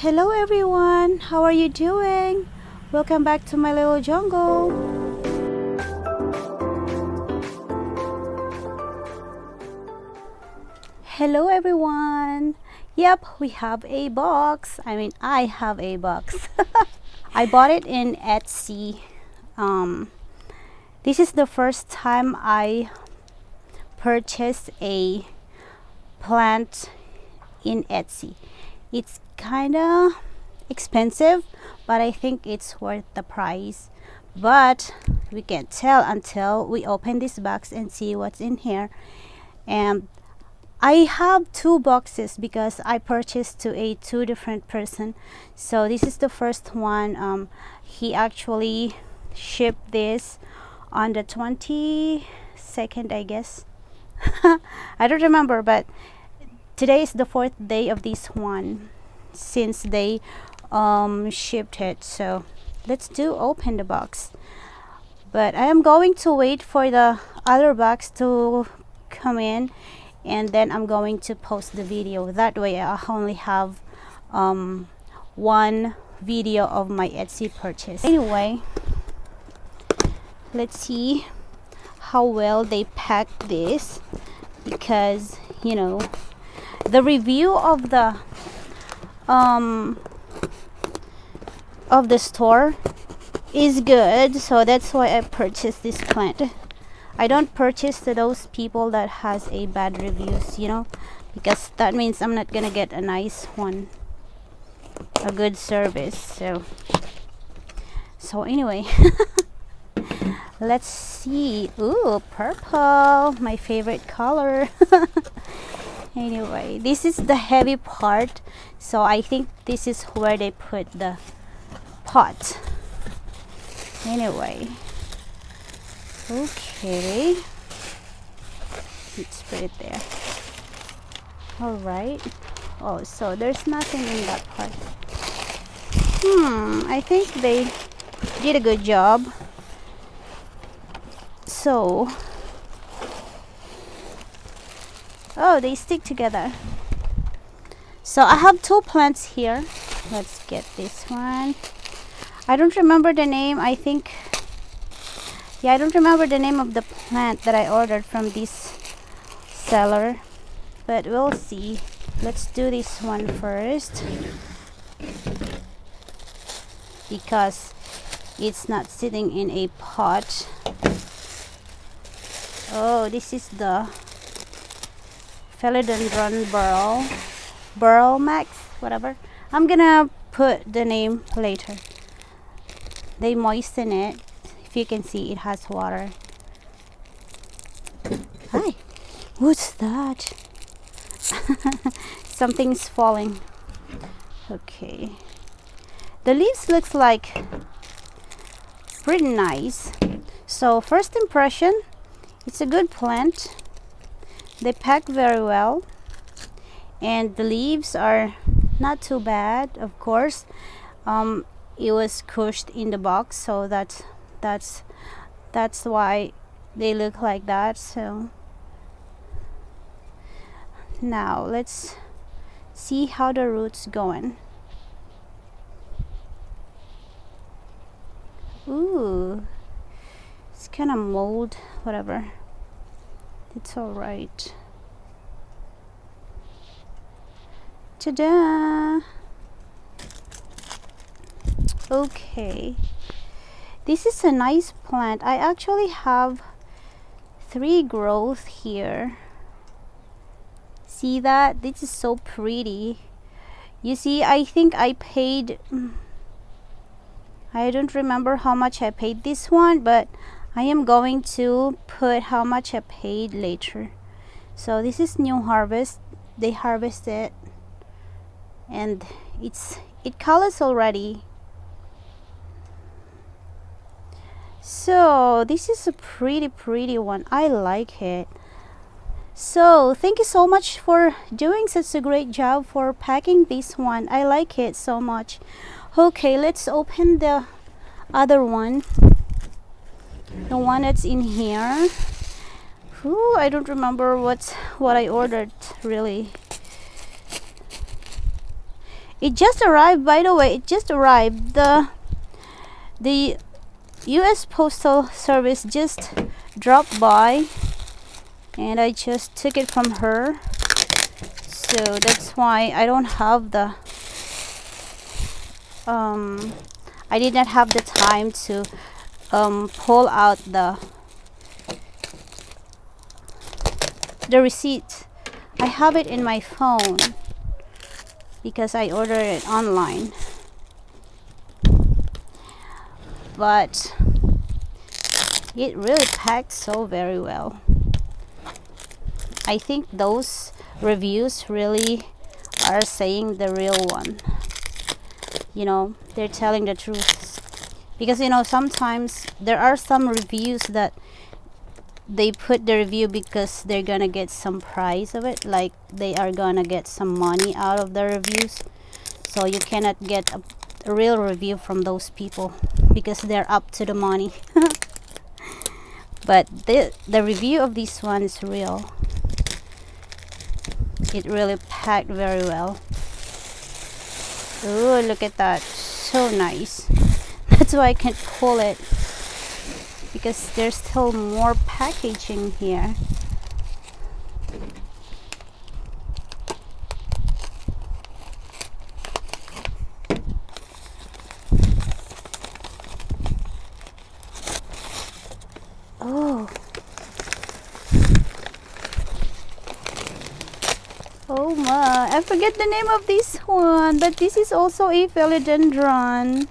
Hello everyone, how are you doing? Welcome back to my little jungle. Hello everyone. Yep, we have a box. I have a box. I bought it in Etsy. This is the first time I purchased a plant in Etsy. It's kind of expensive, but I think it's worth the price. But we can't tell until we open this box and see what's in here. And I have two boxes because I purchased to two different person. So this is the first one. He actually shipped this on the 22nd, I guess. I don't remember, but today is the 4th day of this one since they shipped it. So let's open the box, but I am going to wait for the other box to come in, and then I'm going to post the video. That way I only have one video of my Etsy purchase. Anyway, let's see how well they packed this, because you know the review of the store is good, so that's why I purchased this plant. I don't purchase to those people that has a bad reviews, because that means I'm not gonna get a nice one, a good service. So anyway, let's see. Ooh, purple, my favorite color. Anyway, this is the heavy part, so I think this is where they put the pot. Anyway, okay, let's put it there. All right. Oh, so there's nothing in that part. I think they did a good job. So oh, they stick together. So I have two plants here. Let's get this one. I don't remember the name. I don't remember the name of the plant that I ordered from this seller, but we'll see. Let's do this one first because it's not sitting in a pot. Oh, this is the Philodendron Burle Max, whatever. I'm gonna put the name later. They moisten it. If you can see, it has water. Hi, what's that? Something's falling. Okay, the leaves looks like pretty nice. So first impression, it's a good plant. They pack very well, and the leaves are not too bad. Of course, it was crushed in the box, so that's why they look like that. So now let's see how the roots going. Ooh, it's kind of mold, whatever. It's all right. Ta-da! Okay, this is a nice plant. I actually have 3 growth here. See that? This is so pretty. You see, I think I paid, I don't remember how much I paid this one, but I am going to put how much I paid later. So this is new harvest. They harvest it, and it colors already. So this is a pretty one. I like it. So thank you so much for doing such a great job for packing this one. I like it so much. Okay, let's open the other one. The one that's in here. Ooh, I don't remember what I ordered really. It just arrived, by the way. It just arrived. The US Postal Service just dropped by and I just took it from her. So that's why I don't have the I did not have the time to pull out the receipt. I have it in my phone because I ordered it online. But it really packed so very well. I think those reviews really are saying the real one. You know, they're telling the truth. Because, you know, sometimes there are some reviews that they put the review because they're gonna get some price of it, like they are gonna get some money out of the reviews. So you cannot get a real review from those people because they're up to the money. But the review of this one is real. It really packed very well. Oh, look at that, so nice. That's why I can't pull it, because there's still more packaging here. Oh. Oh my, I forget the name of this one, but this is also a Philodendron.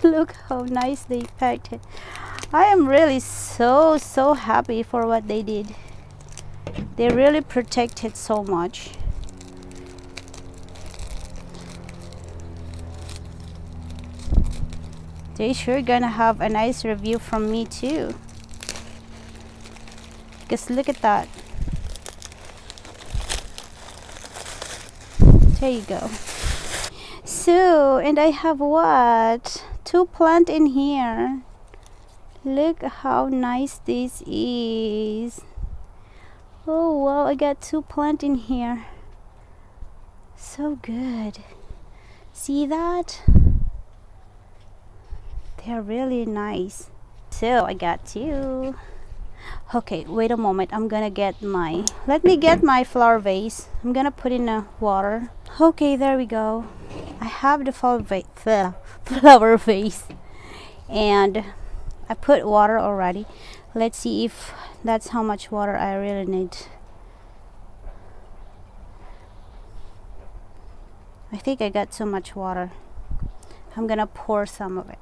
Look how nice they packed it. I am really so happy for what they did. They really protected so much. They sure gonna have a nice review from me too. Because look at that. There you go. So, and I have what? 2 plants in here. Look how nice this is. Oh wow, I got 2 plants in here. So good. See that? They're really nice. So I got 2. Okay, wait a moment. I'm gonna get let me get my flower vase. I'm gonna put in the water. Okay, there we go. I have the flower vase. And I put water already. Let's see if that's how much water I really need. I think I got too much water. I'm gonna pour some of it.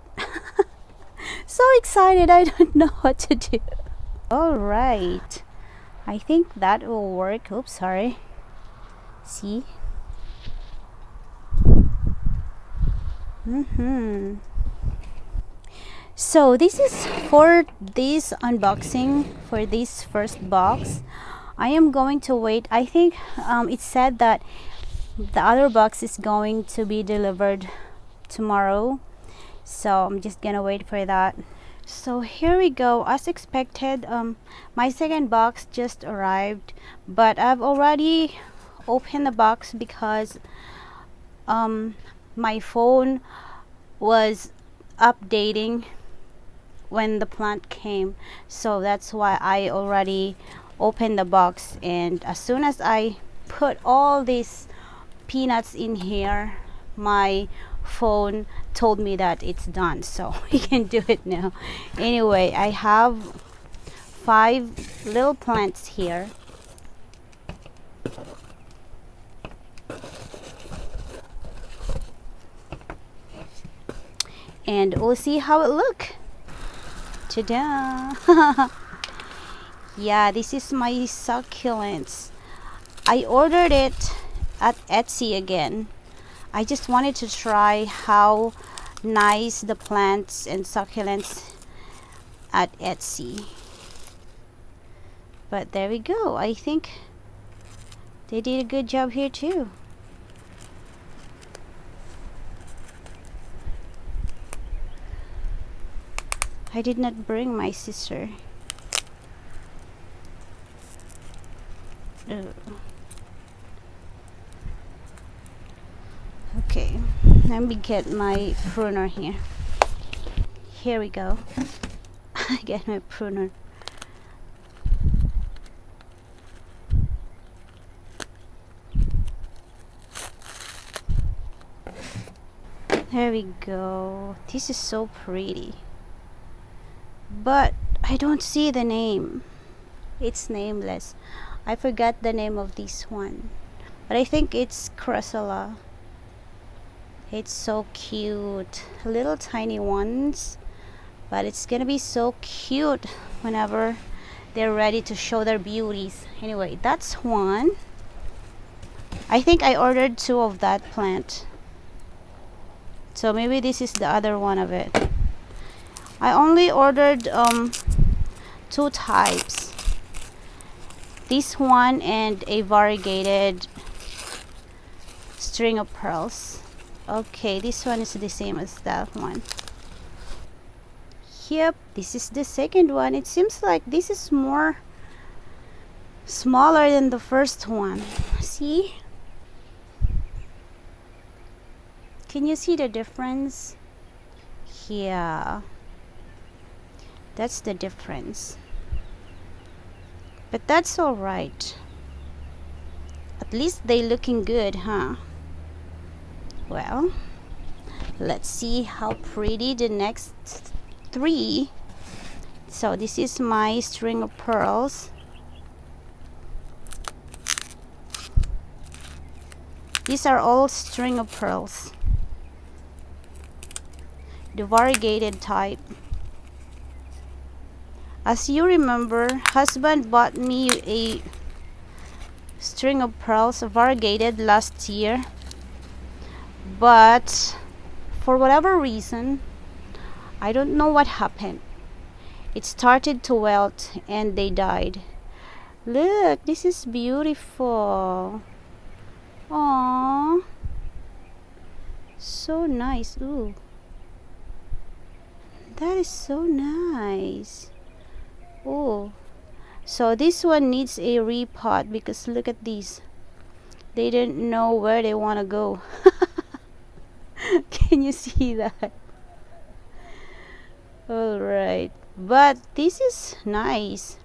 So excited, I don't know what to do. All right, I think that will work. Oops, sorry. See? So this is for this unboxing for this first box. I am going to wait. I think it said that the other box is going to be delivered tomorrow, so I'm just gonna wait for that. So here we go. As expected, my second box just arrived, but I've already opened the box because my phone was updating when the plant came, so that's why I already opened the box. And as soon as I put all these peanuts in here, my phone told me that it's done, so we can do it now. Anyway, I have 5 little plants here. And we'll see how it look. Ta-da! Yeah, this is my succulents. I ordered it at Etsy again. I just wanted to try how nice the plants and succulents at Etsy. But there we go. I think they did a good job here too. I did not bring my scissor. Let me get my pruner here. Here we go. I get my pruner. There we go. This is so pretty. But I don't see the name. It's nameless. I forgot the name of this one. But I think it's Chrysala. It's so cute. Little tiny ones. But it's gonna be so cute whenever they're ready to show their beauties. Anyway, that's one. I think I ordered 2 of that plant. So maybe this is the other one of it. I only ordered 2 types. This one and a variegated string of pearls. Okay, this one is the same as that one. Yep, this is the second one. It seems like this is more smaller than the first one. See? Can you see the difference? Yeah. That's the difference. But that's all right. At least they looking good, huh? Well, let's see how pretty the next 3. So this is my string of pearls. These are all string of pearls. The variegated type. As you remember, husband bought me a string of pearls variegated last year, but for whatever reason, I don't know what happened. It started to wilt and they died. Look, this is beautiful. Aww, so nice. Ooh, that is so nice. Oh, so this one needs a repot because look at these. They didn't know where they want to go. Can you see that? All right, but this is nice.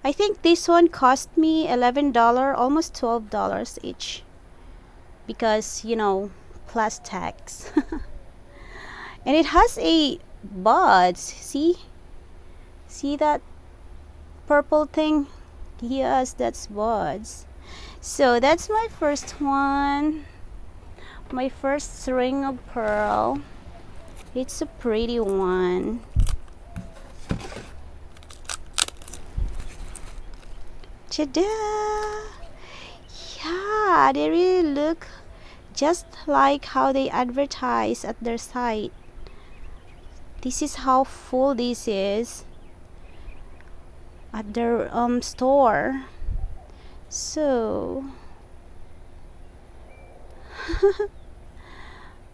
I think this one cost me $11, almost $12 each, because you know, plus tax. And it has a buds. See that purple thing? Yes, that's buds. So that's my first one. My first string of pearl. It's a pretty one. Ta-da! Yeah, they really look just like how they advertise at their site. This is how full this is at their store. So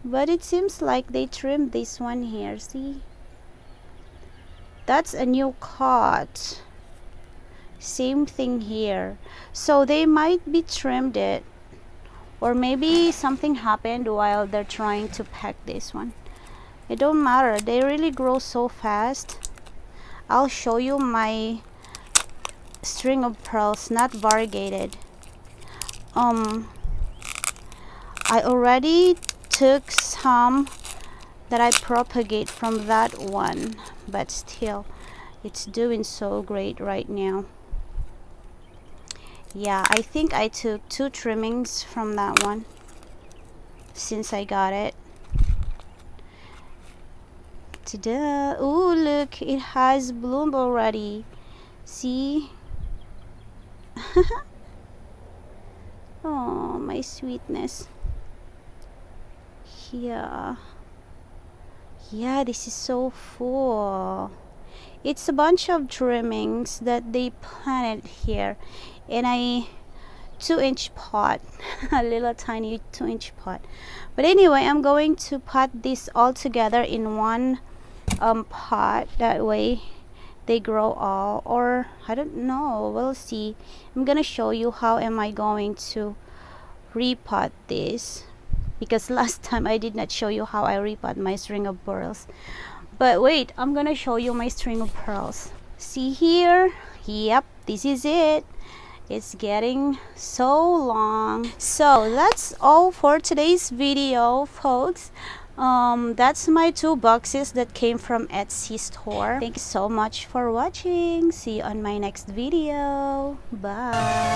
but it seems like they trimmed this one here. See, that's a new cut. Same thing here. So they might be trimmed it, or maybe something happened while they're trying to pack this one. It don't matter, they really grow so fast. I'll show you my string of pearls, not variegated. I already took some that I propagate from that one, but still it's doing so great right now. Yeah, I think I took 2 trimmings from that one since I got it. Ta-da! Ooh, look, it has bloomed already. See? Oh, my sweetness. Yeah, this is so full. It's a bunch of trimmings that they planted here in a 2-inch pot. A little tiny 2-inch pot. But anyway, I'm going to pot this all together in one pot. That way they grow all, or I don't know, we'll see. I'm gonna show you how am I going to repot this. because last time I did not show you how I repot my string of pearls. But wait, I'm gonna show you my string of pearls. See here? Yep, this is it. It's getting so long. So that's all for today's video, folks. That's my 2 boxes that came from Etsy store. Thank you so much for watching. See you on my next video. Bye.